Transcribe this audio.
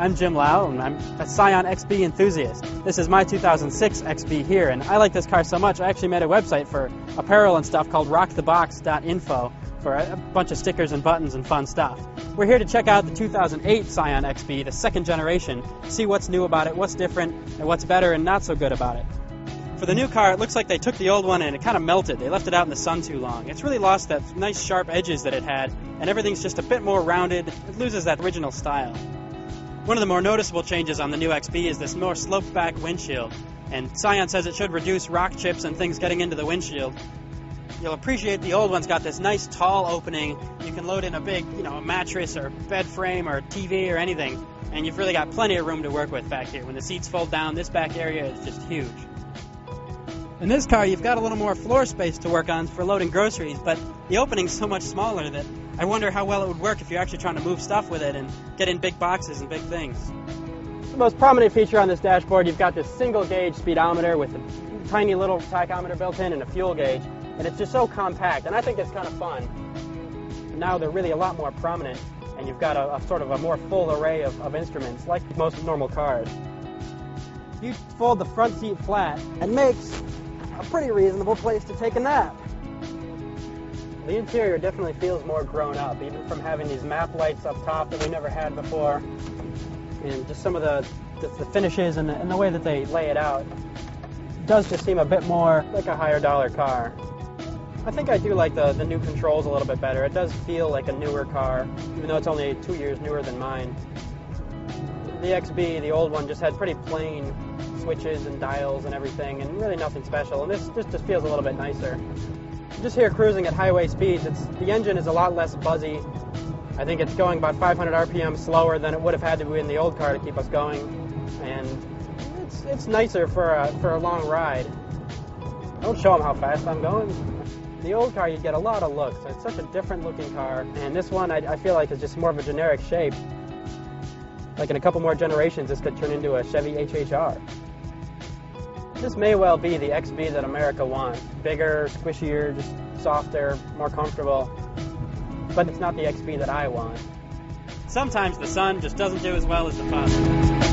I'm Jim Lau, and I'm a Scion XB enthusiast. This is my 2006 XB here, and I like this car so much I actually made a website for apparel and stuff called rockthebox.info for a bunch of stickers and buttons and fun stuff. We're here to check out the 2008 Scion XB, the second generation, see what's new about it, what's different, and what's better and not so good about it. For the new car, it looks like they took the old one and it kind of melted. They left it out in the sun too long. It's really lost that nice sharp edges that it had, and everything's just a bit more rounded. It loses that original style. One of the more noticeable changes on the new XB is this more sloped back windshield, and Scion says it should reduce rock chips and things getting into the windshield. You'll appreciate the old one's got this nice tall opening. You can load in a big, a mattress or bed frame or TV or anything, and you've really got plenty of room to work with back here. When the seats fold down, this back area is just huge. In this car, you've got a little more floor space to work on for loading groceries, but the opening's so much smaller that I wonder how well it would work if you're actually trying to move stuff with it and get in big boxes and big things. The most prominent feature on this dashboard, you've got this single gauge speedometer with a tiny little tachometer built in and a fuel gauge, and it's just so compact, and I think it's kind of fun. Now they're really a lot more prominent, and you've got a sort of a more full array of instruments, like most normal cars. You fold the front seat flat, it makes a pretty reasonable place to take a nap. The interior definitely feels more grown up, even from having these map lights up top that we never had before, and just some of the finishes and the way that they lay it out. It does just seem a bit more like a higher dollar car. I think I do like the new controls a little bit better. It does feel like a newer car, even though it's only 2 years newer than mine. The XB, the old one, just had pretty plain switches and dials and everything, and really nothing special, and this just feels a little bit nicer. Just here cruising at highway speeds, the engine is a lot less buzzy. I think it's going about 500 RPM slower than it would have had to be in the old car to keep us going, and it's nicer for a long ride. Don't show them how fast I'm going. The old car, you get a lot of looks. It's such a different looking car, and this one I feel like is just more of a generic shape. Like in a couple more generations, this could turn into a Chevy HHR. This may well be the XB that America wants. Bigger, squishier, just softer, more comfortable. But it's not the XB that I want. Sometimes the sun just doesn't do as well as the positive.